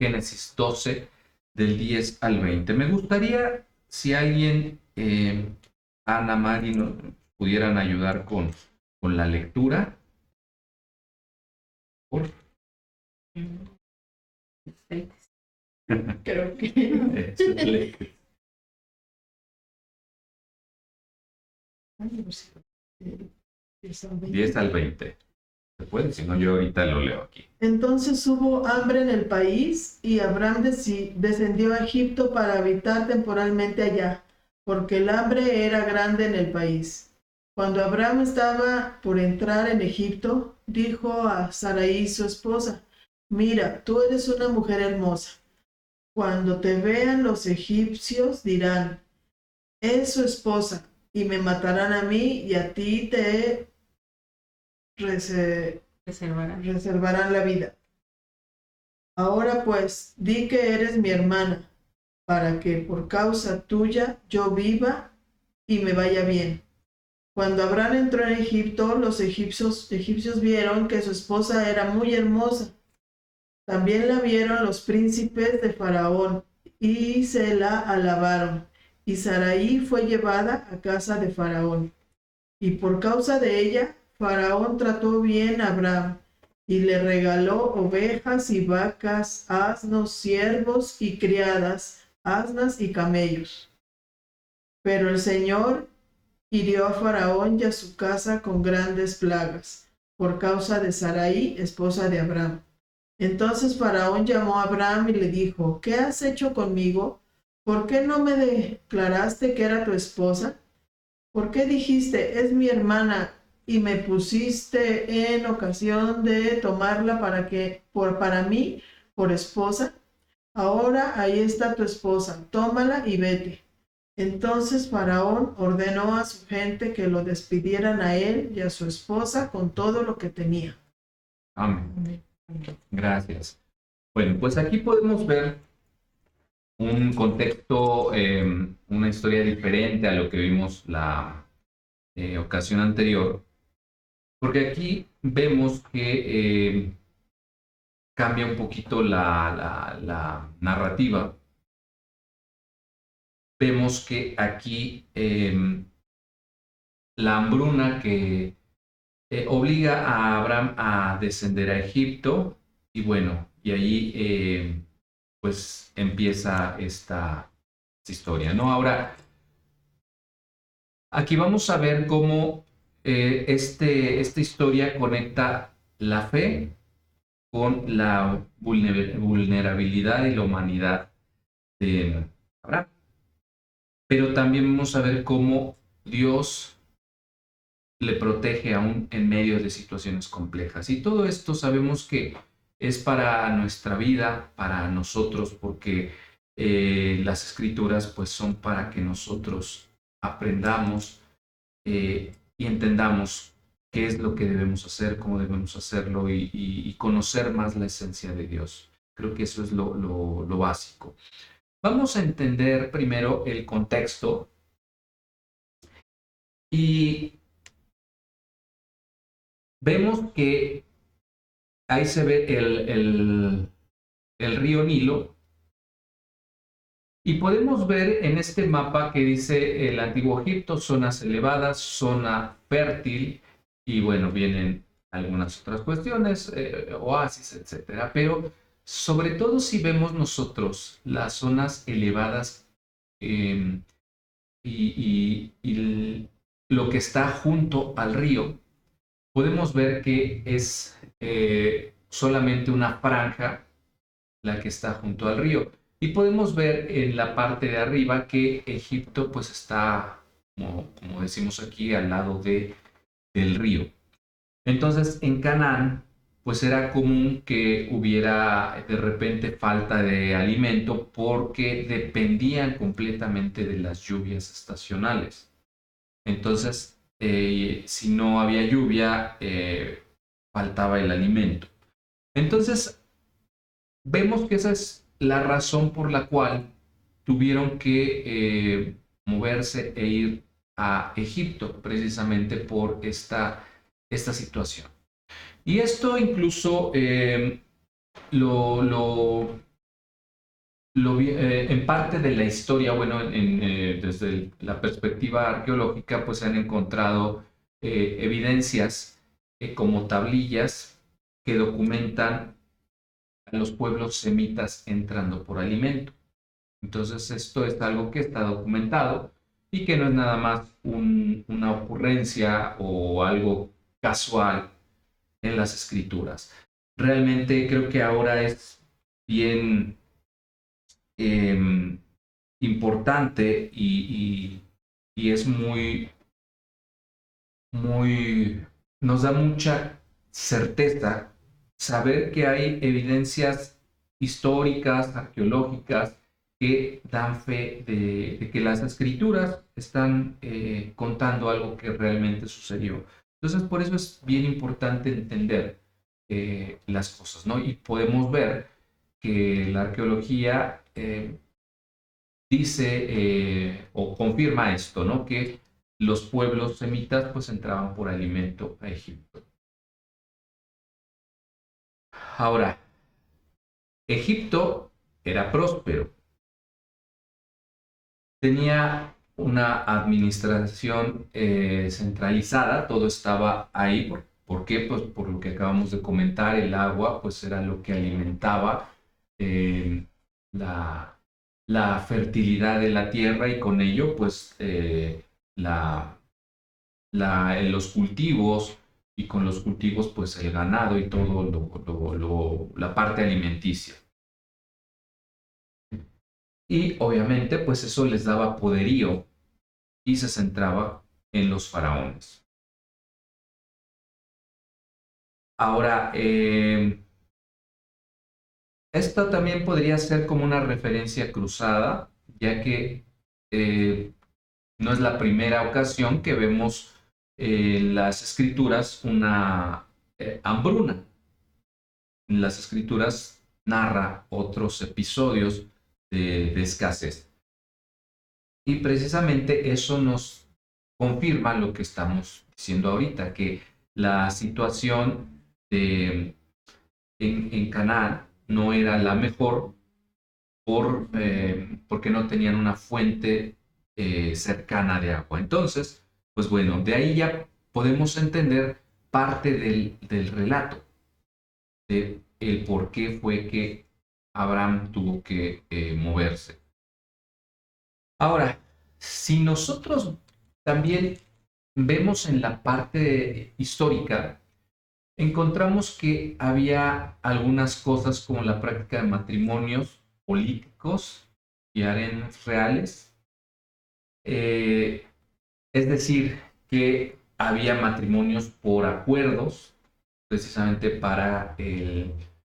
Génesis 12, del 10 al 20. Me gustaría si alguien, Ana, Mari, nos pudieran ayudar con la lectura. Por Creo que 10 al 20. ¿Se puede? Si no, yo ahorita lo leo aquí. Entonces hubo hambre en el país y Abraham descendió a Egipto para habitar temporalmente allá, porque el hambre era grande en el país. Cuando Abraham estaba por entrar en Egipto, dijo a Sarai su esposa: Mira, tú eres una mujer hermosa. Cuando te vean los egipcios dirán: es su esposa, y me matarán a mí y a ti te reservarán la vida. Ahora pues, di que eres mi hermana, para que por causa tuya yo viva y me vaya bien. Cuando Abraham entró en Egipto, los egipcios vieron que su esposa era muy hermosa. También la vieron los príncipes de Faraón y se la alabaron. Y Sarai fue llevada a casa de Faraón. Y por causa de ella, Faraón trató bien a Abraham y le regaló ovejas y vacas, asnos, siervos y criadas, asnas y camellos. Pero el Señor hirió a Faraón y a su casa con grandes plagas, por causa de Sarai, esposa de Abraham. Entonces Faraón llamó a Abraham y le dijo: ¿Qué has hecho conmigo? ¿Por qué no me declaraste que era tu esposa? ¿Por qué dijiste, es mi hermana, y me pusiste en ocasión de tomarla para mí, por esposa? Ahora ahí está tu esposa, tómala y vete. Entonces Faraón ordenó a su gente que lo despidieran a él y a su esposa con todo lo que tenía. Amén. Gracias. Bueno, pues aquí podemos ver un contexto, una historia diferente a lo que vimos la ocasión anterior, porque aquí vemos que cambia un poquito la narrativa. Vemos que aquí la hambruna que obliga a Abraham a descender a Egipto, y bueno, y ahí pues empieza esta historia, ¿no? Ahora, aquí vamos a ver cómo esta historia conecta la fe con la vulnerabilidad y la humanidad de Abraham. Pero también vamos a ver cómo Dios le protege aún en medio de situaciones complejas. Y todo esto sabemos que es para nuestra vida, para nosotros, porque las escrituras pues son para que nosotros aprendamos y entendamos qué es lo que debemos hacer, cómo debemos hacerlo y conocer más la esencia de Dios. Creo que eso es lo básico. Vamos a entender primero el contexto y vemos que ahí se ve el río Nilo y podemos ver en este mapa que dice el Antiguo Egipto, zonas elevadas, zona fértil y bueno, vienen algunas otras cuestiones, oasis, etcétera. Pero sobre todo si vemos nosotros las zonas elevadas eh, y lo que está junto al río, podemos ver que es solamente una franja la que está junto al río. Y podemos ver en la parte de arriba que Egipto pues está, como decimos aquí, al lado del río. Entonces en Canaán pues era común que hubiera de repente falta de alimento porque dependían completamente de las lluvias estacionales. Entonces, si no había lluvia, faltaba el alimento. Entonces, vemos que esa es la razón por la cual tuvieron que moverse e ir a Egipto, precisamente por esta situación. Y esto incluso lo en parte de la historia, bueno, desde la perspectiva arqueológica, pues se han encontrado evidencias como tablillas que documentan a los pueblos semitas entrando por alimento. Entonces, esto es algo que está documentado y que no es nada más una ocurrencia o algo casual en las escrituras. Realmente creo que ahora es bien eh, importante y es nos da mucha certeza saber que hay evidencias históricas, arqueológicas, que dan fe de que las escrituras están contando algo que realmente sucedió. Entonces, por eso es bien importante entender las cosas, ¿no? Y podemos ver que la arqueología dice o confirma esto, ¿no? Que los pueblos semitas pues entraban por alimento a Egipto. Ahora, Egipto era próspero, tenía una administración centralizada, todo estaba ahí. ¿Por qué? Pues por lo que acabamos de comentar, el agua pues era lo que alimentaba eh, la, la fertilidad de la tierra y con ello pues la, los cultivos y con los cultivos pues el ganado y todo la parte alimenticia. Y obviamente pues eso les daba poderío y se centraba en los faraones. Ahora, esto también podría ser como una referencia cruzada, ya que no es la primera ocasión que vemos en las escrituras una hambruna. En las escrituras narra otros episodios de escasez. Y precisamente eso nos confirma lo que estamos diciendo ahorita, que la situación en Canaán no era la mejor porque no tenían una fuente cercana de agua. Entonces, pues bueno, de ahí ya podemos entender parte del relato, de el por qué fue que Abraham tuvo que moverse. Ahora, si nosotros también vemos en la parte histórica, encontramos que había algunas cosas como la práctica de matrimonios políticos y harenes reales. Eh, es decir, que había matrimonios por acuerdos, precisamente para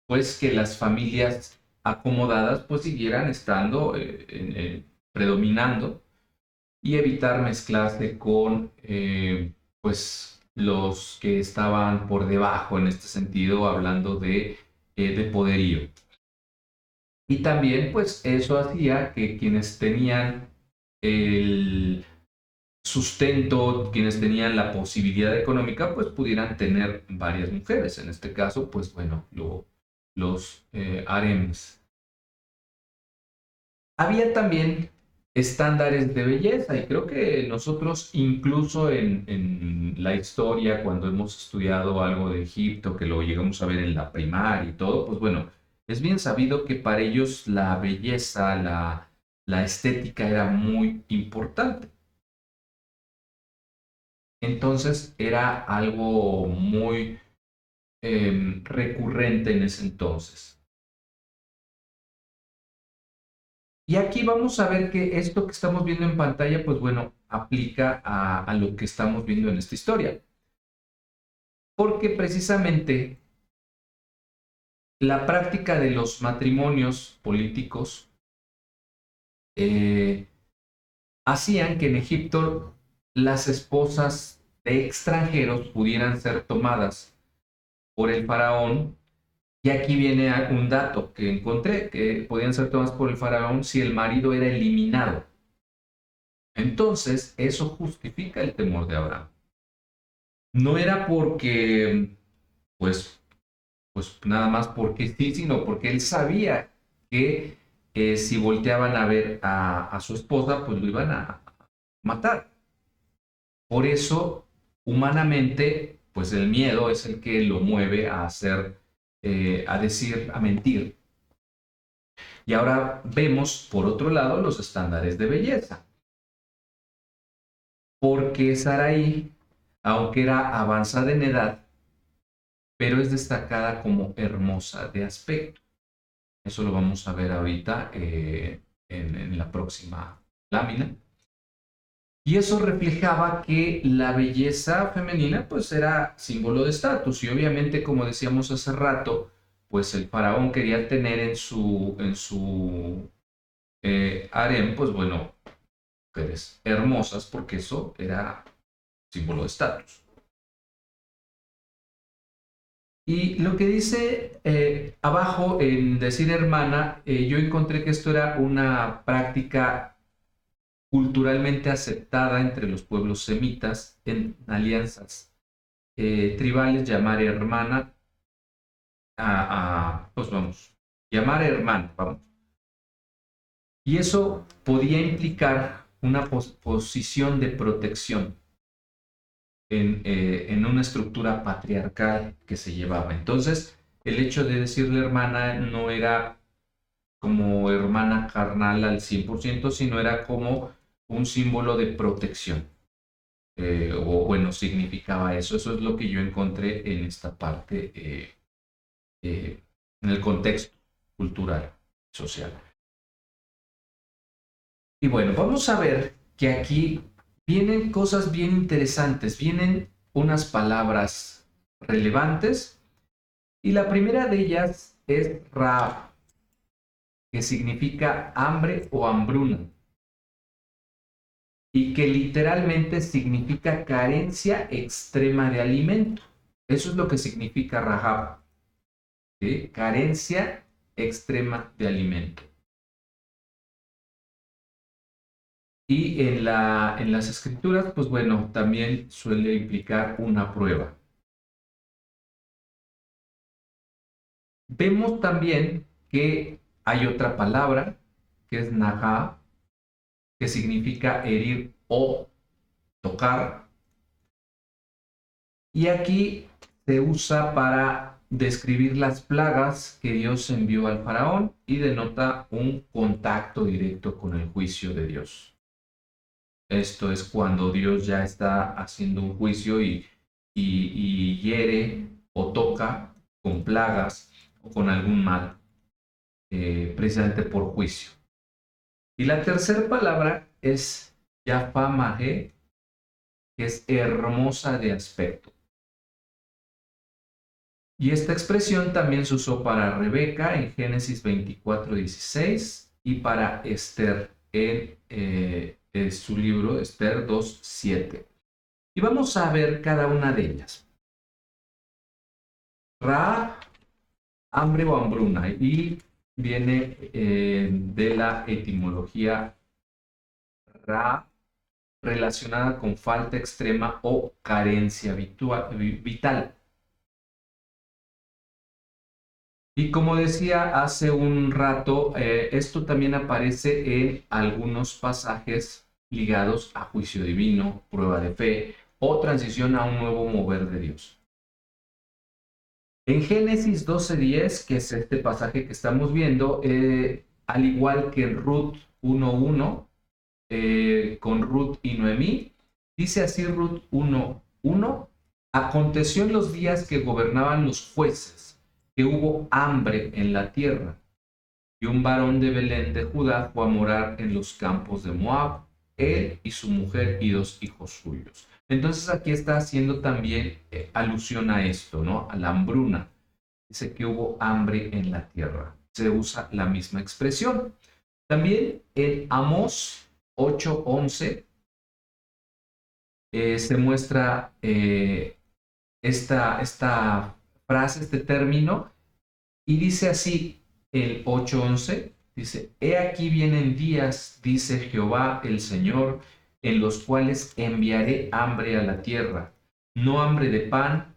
pues que las familias acomodadas pues siguieran estando predominando y evitar mezclarse con pues los que estaban por debajo en este sentido, hablando de poderío. Y también pues eso hacía que quienes tenían el sustento, quienes tenían la posibilidad económica, pues pudieran tener varias mujeres. En este caso, pues bueno, los harems. Había también estándares de belleza y creo que nosotros incluso en la historia, cuando hemos estudiado algo de Egipto, que lo llegamos a ver en la primaria y todo, pues bueno, es bien sabido que para ellos la belleza, la estética era muy importante. Entonces era algo muy recurrente en ese entonces. Y aquí vamos a ver que esto que estamos viendo en pantalla, pues bueno, aplica a lo que estamos viendo en esta historia. Porque precisamente la práctica de los matrimonios políticos eh, hacían que en Egipto las esposas de extranjeros pudieran ser tomadas por el faraón. Y aquí viene un dato que encontré, que podían ser tomadas por el faraón si el marido era eliminado. Entonces, eso justifica el temor de Abraham. No era porque, pues nada más porque sí, sino porque él sabía que si volteaban a ver a su esposa, pues lo iban a matar. Por eso, humanamente, pues el miedo es el que lo mueve a hacer, a decir, a mentir. Y ahora vemos, por otro lado, los estándares de belleza. Porque Sarai, aunque era avanzada en edad, pero es destacada como hermosa de aspecto. Eso lo vamos a ver ahorita en la próxima lámina. Y eso reflejaba que la belleza femenina pues era símbolo de estatus. Y obviamente, como decíamos hace rato, pues el faraón quería tener en su harem, pues bueno, mujeres hermosas, porque eso era símbolo de estatus. Y lo que dice abajo en decir hermana, yo encontré que esto era una práctica culturalmente aceptada entre los pueblos semitas en alianzas tribales, llamar hermana pues vamos, llamar hermana, vamos. Y eso podía implicar una posición de protección en una estructura patriarcal que se llevaba. Entonces, el hecho de decirle hermana no era como hermana carnal al 100%, sino era como un símbolo de protección. O bueno, significaba eso. Eso es lo que yo encontré en esta parte, en el contexto cultural, social. Y bueno, vamos a ver que aquí vienen cosas bien interesantes, vienen unas palabras relevantes, y la primera de ellas es Raab, que significa hambre o hambruna, y que literalmente significa carencia extrema de alimento. Eso es lo que significa Rahab, ¿sí? Carencia extrema de alimento. Y en las escrituras, pues bueno, también suele implicar una prueba. Vemos también que hay otra palabra, que es Najá, que significa herir o tocar. Y aquí se usa para describir las plagas que Dios envió al faraón y denota un contacto directo con el juicio de Dios. Esto es cuando Dios ya está haciendo un juicio y hiere o toca con plagas o con algún mal, precisamente por juicio. Y la tercera palabra es Yafamaje, que es hermosa de aspecto. Y esta expresión también se usó para Rebeca en Génesis 24:16 y para Esther en su libro Esther 2:7. Y vamos a ver cada una de ellas. Ra, hambre o hambruna, y viene de la etimología Ra, relacionada con falta extrema o carencia vital. Y como decía hace un rato, esto también aparece en algunos pasajes ligados a juicio divino, prueba de fe o transición a un nuevo mover de Dios. En Génesis 12:10, que es este pasaje que estamos viendo, al igual que en Ruth 1:1, con Ruth y Noemí, dice así Ruth 1:1, aconteció en los días que gobernaban los jueces, que hubo hambre en la tierra, y un varón de Belén de Judá fue a morar en los campos de Moab, él y su mujer y 2 hijos suyos. Entonces aquí está haciendo también alusión a esto, ¿no? A la hambruna. Dice que hubo hambre en la tierra. Se usa la misma expresión. También en Amós 8:11 se muestra esta frase, este término, y dice así el 8:11, dice, he aquí vienen días, dice Jehová el Señor, en los cuales enviaré hambre a la tierra, no hambre de pan,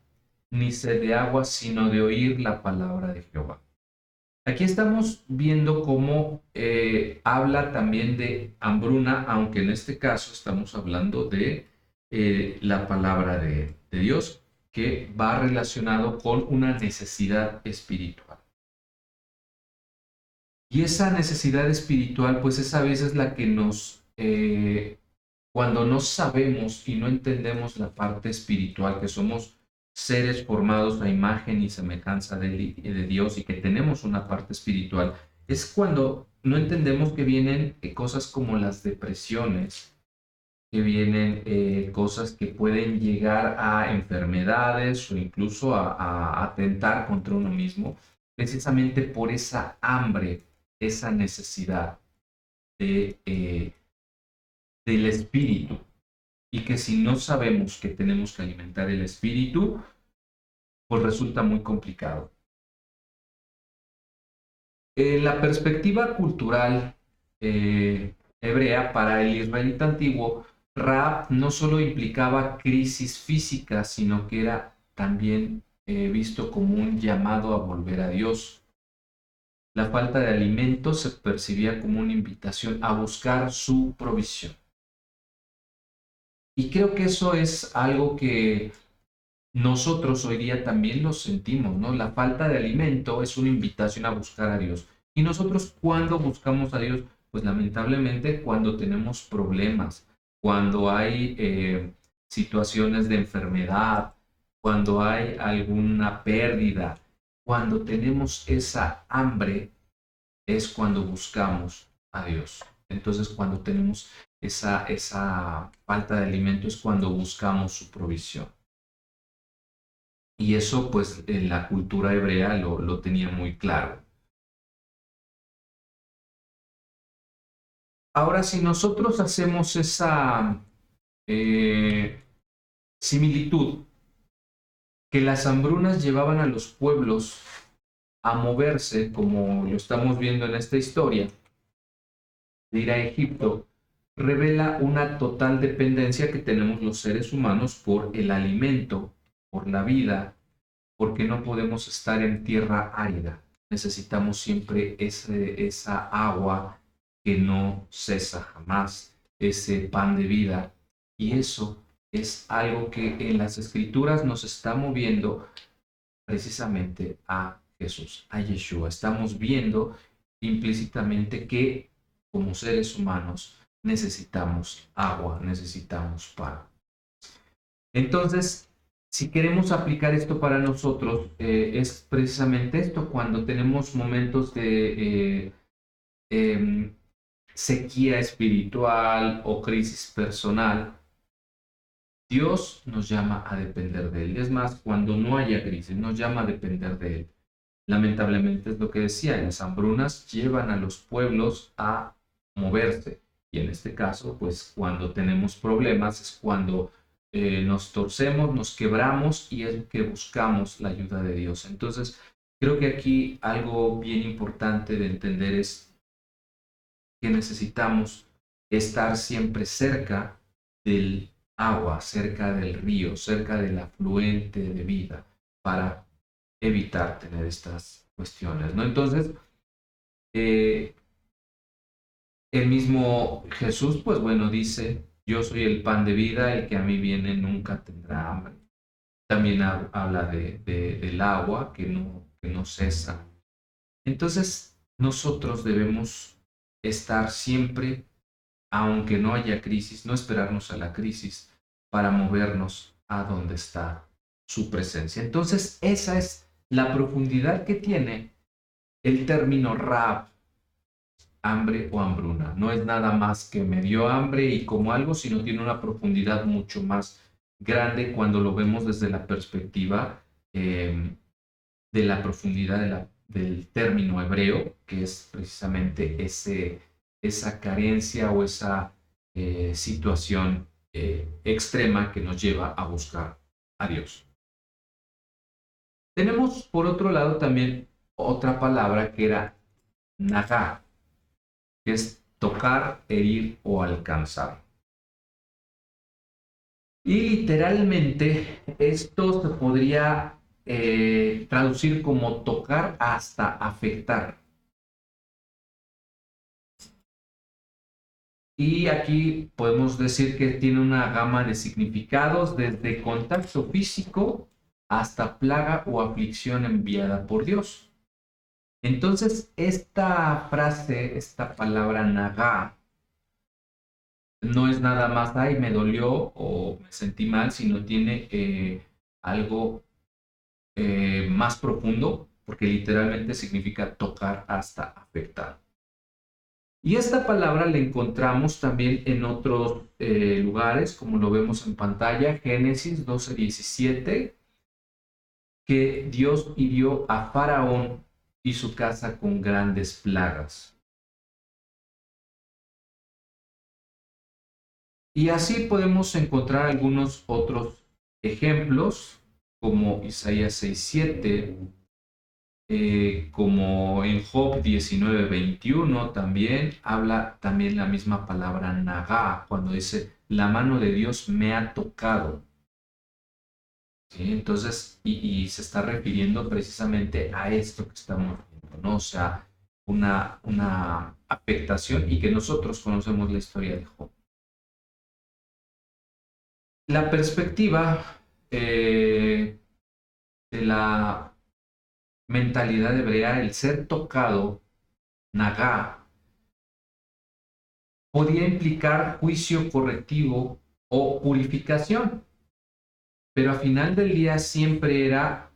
ni sed de agua, sino de oír la palabra de Jehová. Aquí estamos viendo cómo habla también de hambruna, aunque en este caso estamos hablando de la palabra de Dios, que va relacionado con una necesidad espiritual. Y esa necesidad espiritual, pues es a veces la que cuando no sabemos y no entendemos la parte espiritual, que somos seres formados a imagen y semejanza de Dios y que tenemos una parte espiritual, es cuando no entendemos que vienen cosas como las depresiones, que vienen cosas que pueden llegar a enfermedades o incluso a atentar contra uno mismo, precisamente por esa hambre, esa necesidad del espíritu. Y que si no sabemos que tenemos que alimentar el espíritu, pues resulta muy complicado. En la perspectiva cultural hebrea, para el israelita antiguo, Raab no solo implicaba crisis física, sino que era también visto como un llamado a volver a Dios. La falta de alimento se percibía como una invitación a buscar su provisión. Y creo que eso es algo que nosotros hoy día también lo sentimos, ¿no? La falta de alimento es una invitación a buscar a Dios. Y nosotros, ¿cuándo buscamos a Dios? Pues lamentablemente cuando tenemos problemas, cuando hay situaciones de enfermedad, cuando hay alguna pérdida, cuando tenemos esa hambre, es cuando buscamos a Dios. Entonces, cuando tenemos esa falta de alimento, es cuando buscamos su provisión. Y eso, pues, en la cultura hebrea lo tenía muy claro. Ahora, si nosotros hacemos esa eh, similitud, que las hambrunas llevaban a los pueblos a moverse, como lo estamos viendo en esta historia, de ir a Egipto, revela una total dependencia que tenemos los seres humanos por el alimento, por la vida, porque no podemos estar en tierra árida. Necesitamos siempre esa agua que no cesa jamás, ese pan de vida. Y eso es algo que en las escrituras nos está moviendo precisamente a Jesús, a Yeshua. Estamos viendo implícitamente que como seres humanos necesitamos agua, necesitamos pan. Entonces, si queremos aplicar esto para nosotros, es precisamente esto, cuando tenemos momentos de sequía espiritual o crisis personal, Dios nos llama a depender de Él. Es más, cuando no haya crisis, nos llama a depender de Él. Lamentablemente es lo que decía, las hambrunas llevan a los pueblos a moverse. Y en este caso, pues cuando tenemos problemas es cuando nos torcemos, nos quebramos y es que buscamos la ayuda de Dios. Entonces, creo que aquí algo bien importante de entender es que necesitamos estar siempre cerca del agua, cerca del río, cerca del afluente de vida para evitar tener estas cuestiones, ¿no? Entonces, eh, el mismo Jesús, pues bueno, dice, yo soy el pan de vida, el que a mí viene nunca tendrá hambre. También habla del agua que no cesa. Entonces, nosotros debemos estar siempre, aunque no haya crisis, no esperarnos a la crisis para movernos a donde está su presencia. Entonces, esa es la profundidad que tiene el término Raab, hambre o hambruna. No es nada más que me dio hambre y como algo, sino tiene una profundidad mucho más grande cuando lo vemos desde la perspectiva de la profundidad del término hebreo, que es precisamente esa carencia o esa situación extrema que nos lleva a buscar a Dios. Tenemos por otro lado también otra palabra que era nagá, que es tocar, herir o alcanzar. Y literalmente esto se podría traducir como tocar hasta afectar. Y aquí podemos decir que tiene una gama de significados desde contacto físico hasta plaga o aflicción enviada por Dios. Entonces, esta frase, esta palabra nagá, no es nada más, ay, me dolió o me sentí mal, sino tiene algo más profundo, porque literalmente significa tocar hasta afectar. Y esta palabra la encontramos también en otros lugares, como lo vemos en pantalla, Génesis 12:17, que Dios hirió a Faraón y su casa con grandes plagas. Y así podemos encontrar algunos otros ejemplos, como Isaías 6:7, como en Job 19:21 también habla también la misma palabra nagá, cuando dice, la mano de Dios me ha tocado. ¿Sí? Entonces, y se está refiriendo precisamente a esto que estamos viendo, ¿no? O sea, una afectación y que nosotros conocemos la historia de Job. La perspectiva de la mentalidad hebrea, el ser tocado, nagá, podía implicar juicio correctivo o purificación, pero al final del día siempre era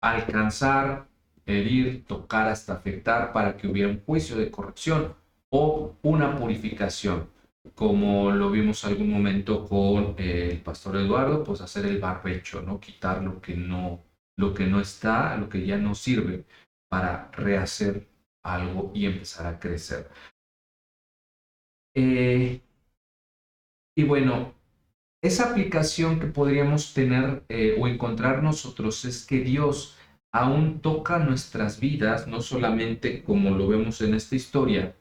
alcanzar, herir, tocar hasta afectar para que hubiera un juicio de corrección o una purificación, como lo vimos algún momento con el pastor Eduardo, pues hacer el barbecho, ¿no? Quitar lo que no está, lo que ya no sirve para rehacer algo y empezar a crecer. Eh, y bueno, esa aplicación que podríamos tener o encontrar nosotros es que Dios aún toca nuestras vidas, no solamente como lo vemos en esta historia,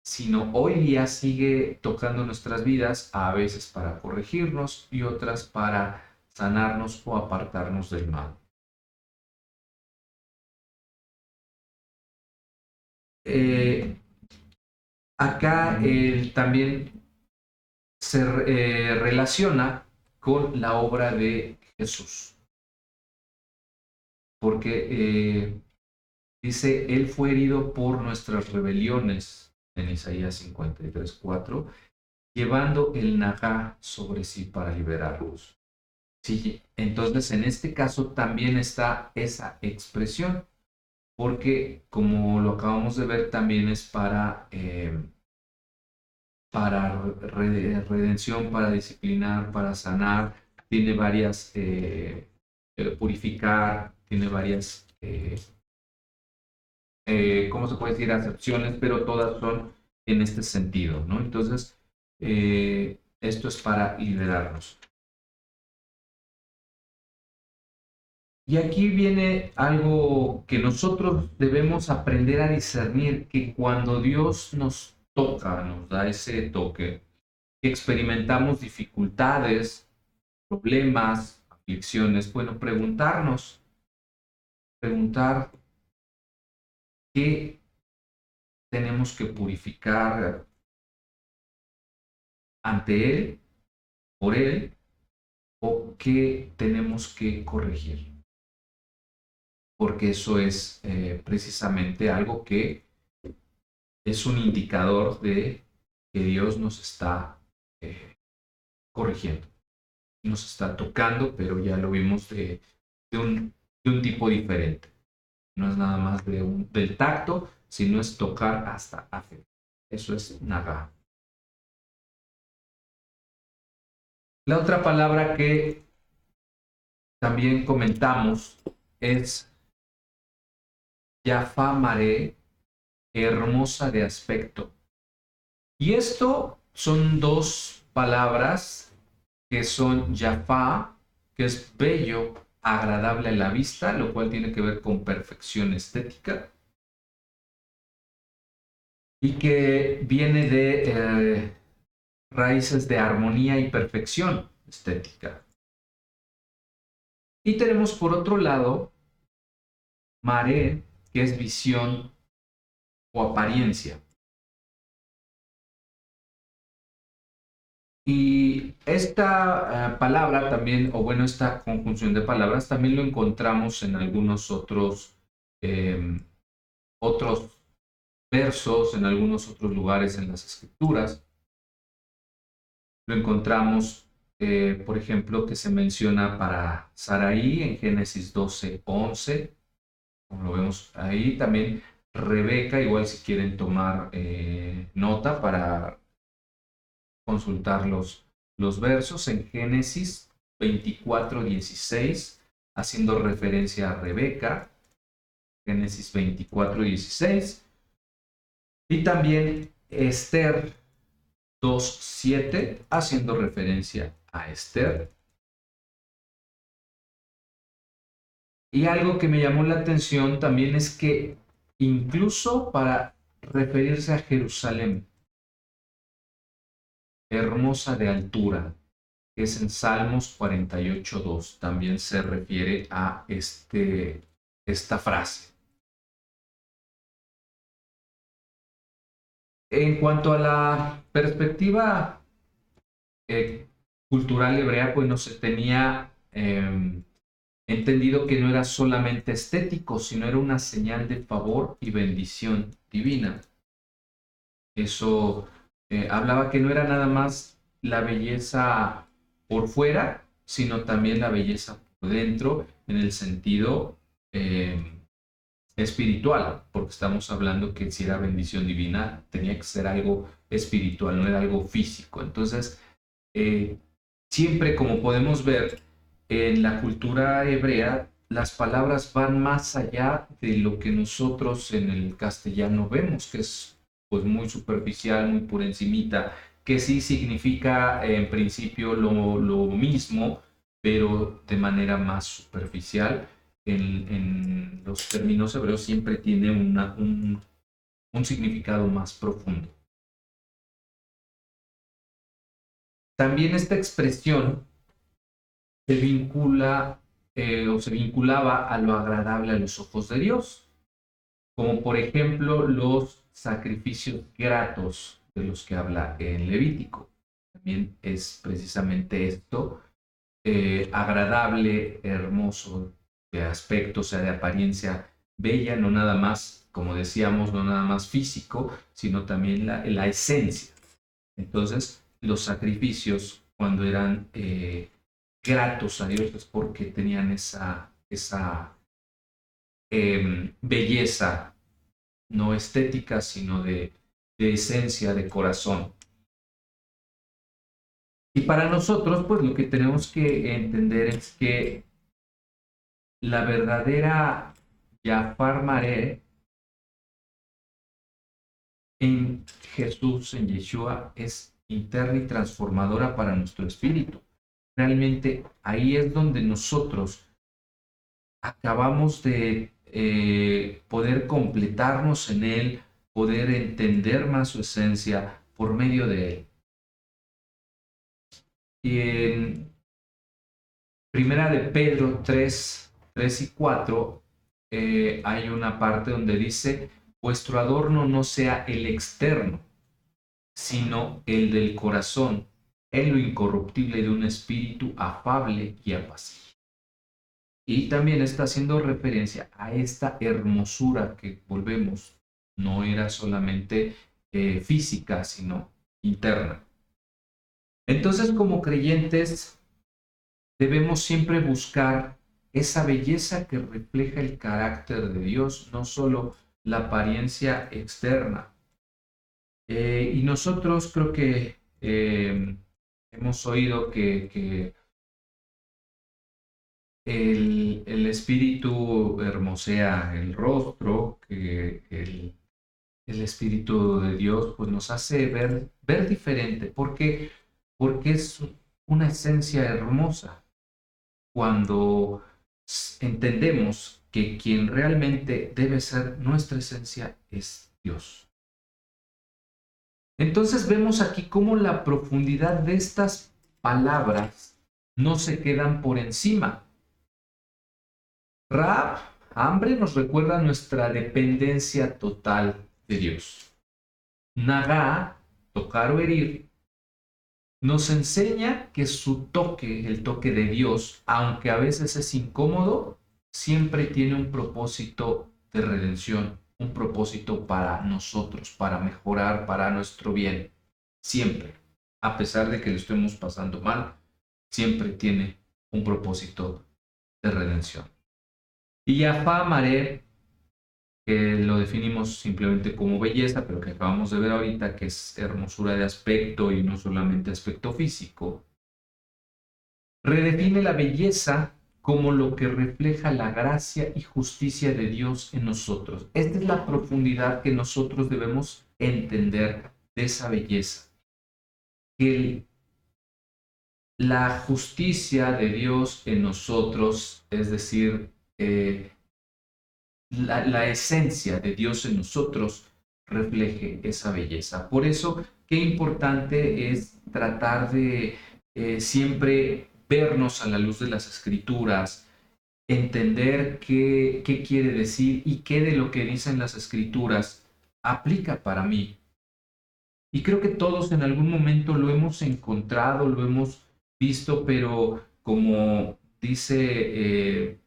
sino hoy día sigue tocando nuestras vidas, a veces para corregirnos y otras para sanarnos o apartarnos del mal. Eh, Acá también se relaciona con la obra de Jesús, porque dice, Él fue herido por nuestras rebeliones, en Isaías 53:4, llevando el nagá sobre sí para liberarnos. Sí, entonces en este caso también está esa expresión, porque como lo acabamos de ver, también es para redención, para disciplinar, para sanar, tiene varias, purificar, tiene varias ¿cómo se puede decir? Acepciones, pero todas son en este sentido, ¿no? Entonces, esto es para liberarnos. Y aquí viene algo que nosotros debemos aprender a discernir, que cuando Dios nos toca, nos da ese toque, que experimentamos dificultades, problemas, aflicciones, bueno, preguntar qué tenemos que purificar ante Él, por Él, o qué tenemos que corregir, porque eso es precisamente algo que es un indicador de que Dios nos está corrigiendo, nos está tocando, pero ya lo vimos de un tipo diferente. No es nada más del tacto, sino es tocar hasta afectar. Eso es naga. La otra palabra que también comentamos es Jafá Maré, hermosa de aspecto. Y esto son dos palabras que son Jafá, que es bello, agradable a la vista, lo cual tiene que ver con perfección estética, y que viene de raíces de armonía y perfección estética. Y tenemos por otro lado maré, que es visión o apariencia. Y esta palabra también, o bueno, esta conjunción de palabras también lo encontramos en algunos otros versos, en algunos otros lugares en las escrituras. Lo encontramos, por ejemplo, que se menciona para Saraí en Génesis 12:11, como lo vemos ahí. También Rebeca, igual si quieren tomar nota para consultar los versos en Génesis 24:16, haciendo referencia a Rebeca, Génesis 24:16, y también Esther 2:7, haciendo referencia a Esther. Y algo que me llamó la atención también es que incluso para referirse a Jerusalén, hermosa de altura, que es en Salmos 48:2, también se refiere a esta frase. En cuanto a la perspectiva eh, cultural hebrea, pues no se tenía entendido que no era solamente estético, sino era una señal de favor y bendición divina. Eso hablaba que no era nada más la belleza por fuera, sino también la belleza por dentro, en el sentido espiritual, porque estamos hablando que si era bendición divina, tenía que ser algo espiritual, no era algo físico. Entonces, eh, siempre como podemos ver en la cultura hebrea, las palabras van más allá de lo que nosotros en el castellano vemos, que es pues muy superficial, muy por encimita, que sí significa en principio lo mismo, pero de manera más superficial. En los términos hebreos siempre tiene un significado más profundo. También esta expresión se vincula o se vinculaba a lo agradable a los ojos de Dios, como por ejemplo los sacrificios gratos de los que habla en Levítico. También es precisamente esto, agradable, hermoso, de aspecto, o sea, de apariencia bella, no nada más, como decíamos, no nada más físico, sino también la esencia. Entonces, los sacrificios, cuando eran gratos a Dios, es porque tenían esa belleza, no estética, sino de esencia, de corazón. Y para nosotros, pues lo que tenemos que entender es que la verdadera Jafar Maré en Jesús, en Yeshua, es interna y transformadora para nuestro espíritu. Realmente ahí es donde nosotros acabamos de poder completarnos en Él, poder entender más su esencia por medio de Él. Y en Primera de Pedro 3 y 4 hay una parte donde dice, vuestro adorno no sea el externo, sino el del corazón, en lo incorruptible de un espíritu afable y apacible. Y también está haciendo referencia a esta hermosura que volvemos, no era solamente física, sino interna. Entonces, como creyentes, debemos siempre buscar esa belleza que refleja el carácter de Dios, no solo la apariencia externa. Y nosotros creo que hemos oído que el espíritu hermosea el rostro, que el espíritu de Dios pues nos hace ver diferente, porque es una esencia hermosa cuando entendemos que quien realmente debe ser nuestra esencia es Dios. Entonces vemos aquí cómo la profundidad de estas palabras no se quedan por encima, Raab, hambre, nos recuerda nuestra dependencia total de Dios. Nagá, tocar o herir, nos enseña que su toque, el toque de Dios, aunque a veces es incómodo, siempre tiene un propósito de redención, un propósito para nosotros, para mejorar, para nuestro bien. Siempre, a pesar de que lo estemos pasando mal, siempre tiene un propósito de redención. Y Yafá Maré, que lo definimos simplemente como belleza, pero que acabamos de ver ahorita que es hermosura de aspecto y no solamente aspecto físico, redefine la belleza como lo que refleja la gracia y justicia de Dios en nosotros. Esta es la profundidad que nosotros debemos entender de esa belleza. Que la justicia de Dios en nosotros, es decir, la esencia de Dios en nosotros refleje esa belleza. Por eso, qué importante es tratar de siempre vernos a la luz de las escrituras, entender qué quiere decir y qué de lo que dicen las escrituras aplica para mí. Y creo que todos en algún momento lo hemos encontrado, lo hemos visto, pero como dice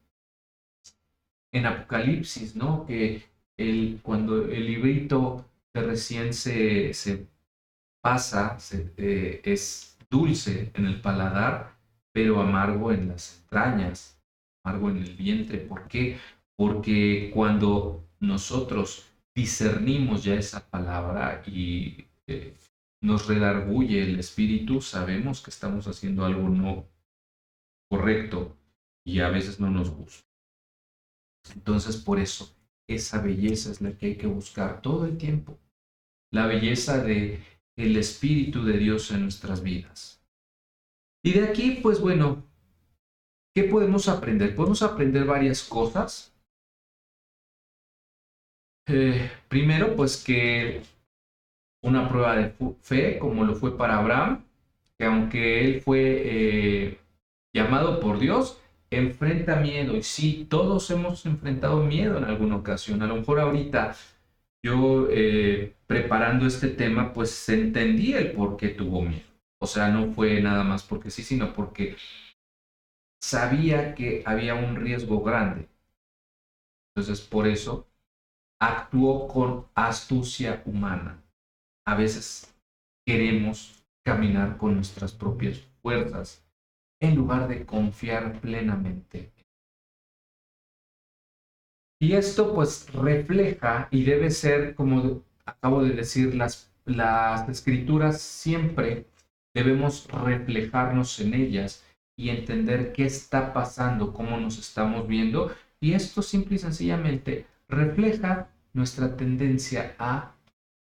en Apocalipsis, ¿no? Que cuando el librito de recién se pasa, es dulce en el paladar, pero amargo en las entrañas, amargo en el vientre. ¿Por qué? Porque cuando nosotros discernimos ya esa palabra y nos redarguye el espíritu, sabemos que estamos haciendo algo no correcto y a veces no nos gusta. Entonces, por eso, esa belleza es la que hay que buscar todo el tiempo. La belleza de el Espíritu de Dios en nuestras vidas. Y de aquí, pues bueno, ¿qué podemos aprender? Podemos aprender varias cosas. Primero, pues que una prueba de fe, como lo fue para Abraham, que aunque él fue llamado por Dios, enfrenta miedo. Y sí, todos hemos enfrentado miedo en alguna ocasión. A lo mejor ahorita yo preparando este tema, pues entendí el por qué tuvo miedo. O sea, no fue nada más porque sí, sino porque sabía que había un riesgo grande. Entonces, por eso actuó con astucia humana. A veces queremos caminar con nuestras propias fuerzas en lugar de confiar plenamente. Y esto pues refleja y debe ser, como acabo de decir, las escrituras siempre debemos reflejarnos en ellas y entender qué está pasando, cómo nos estamos viendo. Y esto simple y sencillamente refleja nuestra tendencia a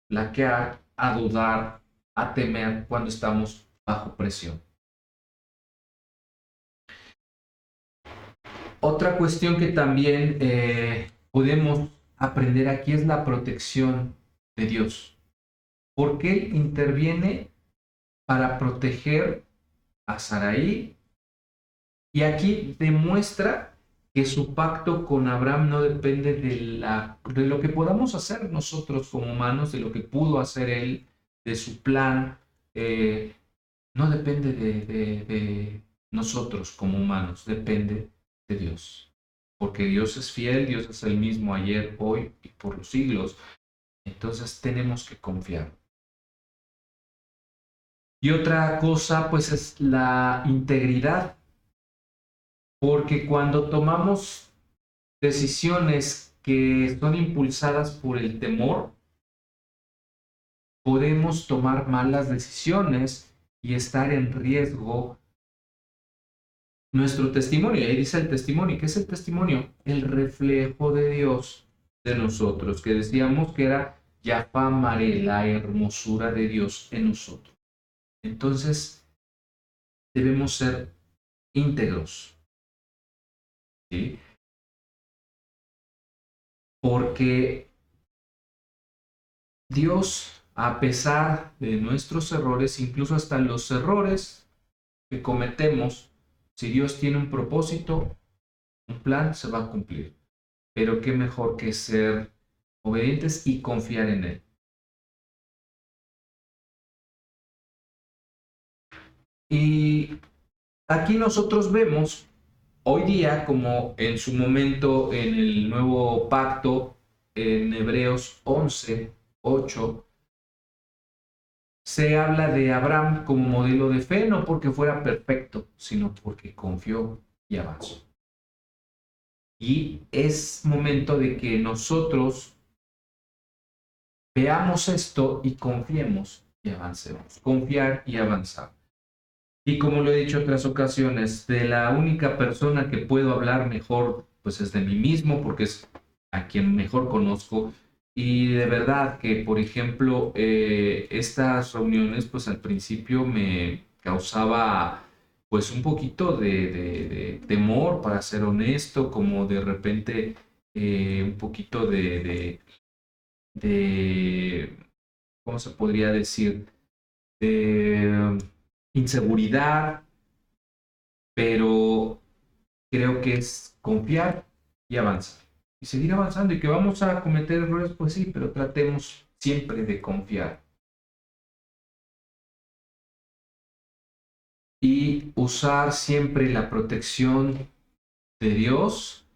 flaquear, a dudar, a temer cuando estamos bajo presión. Otra cuestión que también podemos aprender aquí es la protección de Dios. Porque Él interviene para proteger a Sarai y aquí demuestra que su pacto con Abraham no depende de lo que podamos hacer nosotros como humanos, de lo que pudo hacer Él, de su plan. No depende de nosotros como humanos, depende de Dios. Porque Dios es fiel, Dios es el mismo ayer, hoy y por los siglos. Entonces tenemos que confiar. Y otra cosa, pues, es la integridad. Porque cuando tomamos decisiones que son impulsadas por el temor, podemos tomar malas decisiones y estar en riesgo nuestro testimonio. Y ahí dice el testimonio. ¿Qué es el testimonio? El reflejo de Dios de nosotros, que decíamos que era Yafá Maré, la hermosura de Dios en nosotros. Entonces, debemos ser íntegros, ¿sí? Porque Dios, a pesar de nuestros errores, incluso hasta los errores que cometemos, si Dios tiene un propósito, un plan se va a cumplir. Pero qué mejor que ser obedientes y confiar en Él. Y aquí nosotros vemos hoy día, como en su momento en el nuevo pacto, en Hebreos 11:8, se habla de Abraham como modelo de fe, no porque fuera perfecto, sino porque confió y avanzó. Y es momento de que nosotros veamos esto y confiemos y avancemos. Confiar y avanzar. Y como lo he dicho en otras ocasiones, de la única persona que puedo hablar mejor, pues es de mí mismo, porque es a quien mejor conozco. Y de verdad que, por ejemplo, estas reuniones, pues al principio me causaba pues un poquito de temor, para ser honesto, como de repente un poquito de, ¿cómo se podría decir? De inseguridad, pero creo que es confiar y avanzar. Y seguir avanzando, y que vamos a cometer errores, pues sí, pero tratemos siempre de confiar. Y usar siempre la protección de Dios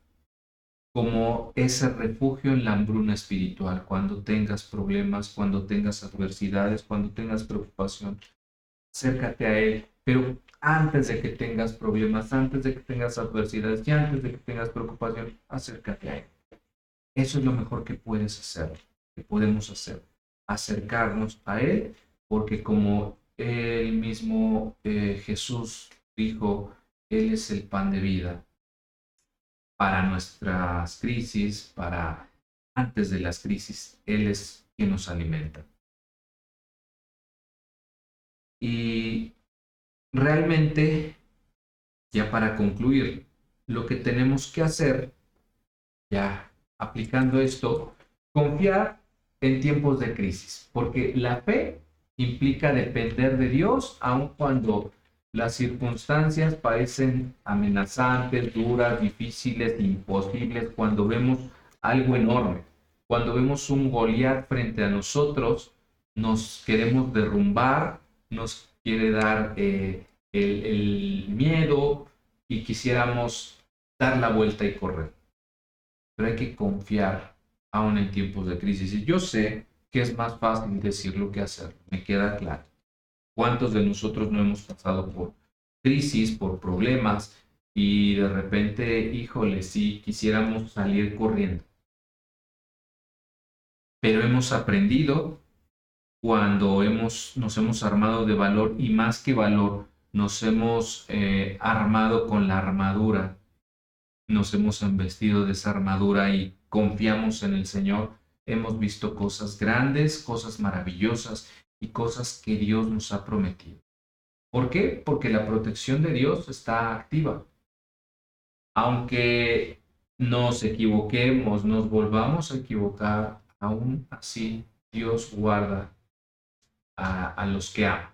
como ese refugio en la hambruna espiritual, cuando tengas problemas, cuando tengas adversidades, cuando tengas preocupación, acércate a Él, pero antes de que tengas problemas, antes de que tengas adversidades y antes de que tengas preocupación, acércate a Él. Eso es lo mejor que puedes hacer, que podemos hacer, acercarnos a Él, porque como Él mismo, Jesús dijo, Él es el pan de vida para nuestras crisis, para antes de las crisis, Él es quien nos alimenta. Y realmente, ya para concluir, lo que tenemos que hacer, ya aplicando esto, confiar en tiempos de crisis, porque la fe implica depender de Dios aun cuando las circunstancias parecen amenazantes, duras, difíciles, imposibles, cuando vemos algo enorme, cuando vemos un Goliat frente a nosotros, nos queremos derrumbar, nos quiere dar el miedo y quisiéramos dar la vuelta y correr. Pero hay que confiar aún en tiempos de crisis. Y yo sé que es más fácil decirlo que hacerlo, me queda claro. ¿Cuántos de nosotros no hemos pasado por crisis, por problemas y de repente, híjole, sí, quisiéramos salir corriendo? Pero hemos aprendido cuando nos hemos armado de valor, y más que valor, nos hemos armado con la armadura, nos hemos embestido de esa armadura y confiamos en el Señor. Hemos visto cosas grandes, cosas maravillosas y cosas que Dios nos ha prometido. ¿Por qué? Porque la protección de Dios está activa. Aunque nos equivoquemos, nos volvamos a equivocar, aún así Dios guarda a los que ama.